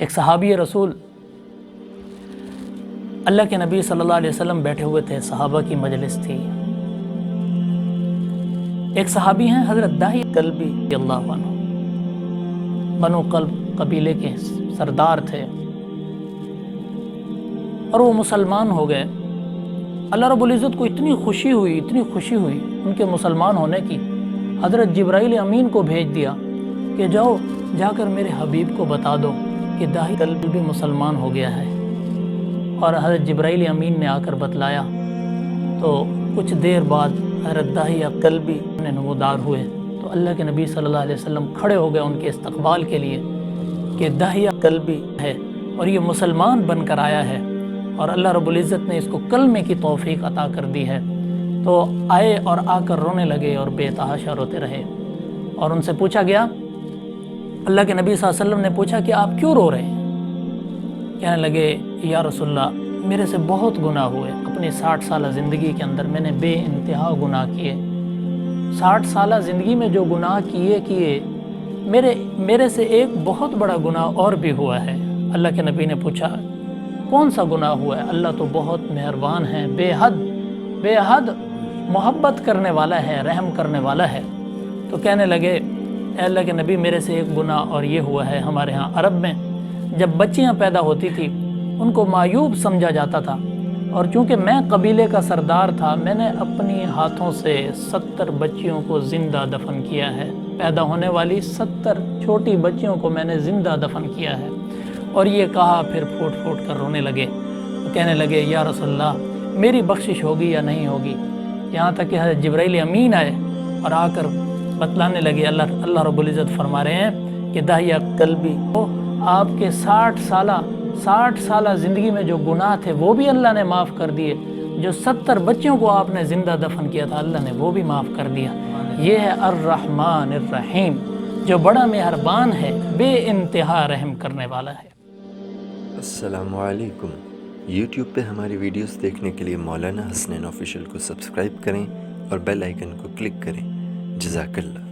ایک صحابی رسول اللہ کے نبی صلی اللہ علیہ وسلم بیٹھے ہوئے تھے، صحابہ کی مجلس تھی۔ ایک صحابی ہیں حضرت دحیہ کلبی رضی اللہ عنہ، بنو کلب قبیلے کے سردار تھے، اور وہ مسلمان ہو گئے۔ اللہ رب العزت کو اتنی خوشی ہوئی ان کے مسلمان ہونے کی، حضرت جبرائیل امین کو بھیج دیا کہ جاؤ جا کر میرے حبیب کو بتا دو کہ دحیہ کلبی بھی مسلمان ہو گیا ہے۔ اور حضرت جبرائیل امین نے آ کر بتلایا تو کچھ دیر بعد حضرت دحیہ کلبی نے نمودار ہوئے، تو اللہ کے نبی صلی اللہ علیہ وسلم کھڑے ہو گئے ان کے استقبال کے لیے کہ دحیہ کلبی ہے اور یہ مسلمان بن کر آیا ہے، اور اللہ رب العزت نے اس کو کلمے کی توفیق عطا کر دی ہے۔ تو آئے اور آ کر رونے لگے اور بے تحاشا روتے رہے، اور ان سے پوچھا گیا، اللہ کے نبی صلی اللہ علیہ وسلم نے پوچھا کہ آپ کیوں رو رہے ہیں؟ کہنے لگے، یا رسول اللہ میرے سے بہت گناہ ہوئے، اپنی 60 سالہ زندگی کے اندر میں نے بے انتہا گناہ کیے۔ 60 سالہ زندگی میں جو گناہ کیے میرے سے ایک بہت بڑا گناہ اور بھی ہوا ہے۔ اللہ کے نبی نے پوچھا کون سا گناہ ہوا ہے؟ اللہ تو بہت مہربان ہے، بے حد محبت کرنے والا ہے، رحم کرنے والا ہے۔ تو کہنے لگے، اے اللہ کے نبی میرے سے ایک گناہ اور یہ ہوا ہے، ہمارے ہاں عرب میں جب بچیاں پیدا ہوتی تھی ان کو معیوب سمجھا جاتا تھا، اور چونکہ میں قبیلے کا سردار تھا میں نے اپنی ہاتھوں سے 70 بچیوں کو زندہ دفن کیا ہے، پیدا ہونے والی 70 چھوٹی بچیوں کو میں نے زندہ دفن کیا ہے۔ اور یہ کہا پھر پھوٹ کر رونے لگے، کہنے لگے، یا رسول اللہ میری بخشش ہوگی یا نہیں ہوگی؟ یہاں تک کہ حضرت جبرائیل امین آئے اور آ کر بتلانے لگے، اللہ رب العزت فرما رہے ہیں کہ دحیہ کلبی کو آپ کے 60 سالہ زندگی میں جو گناہ تھے وہ بھی اللہ نے معاف کر دیے، جو 70 بچوں کو آپ نے زندہ دفن کیا تھا اللہ نے وہ بھی معاف کر دیا۔ یہ ہے الرحمن الرحیم، جو بڑا مہربان ہے، بے انتہا رحم کرنے والا ہے۔ السلام علیکم۔ یوٹیوب پہ ہماری ویڈیوز دیکھنے کے لیے مولانا حسنین آفیشیل کو سبسکرائب کریں اور بیل آئیکن کو کلک کریں۔ جزاک اللہ۔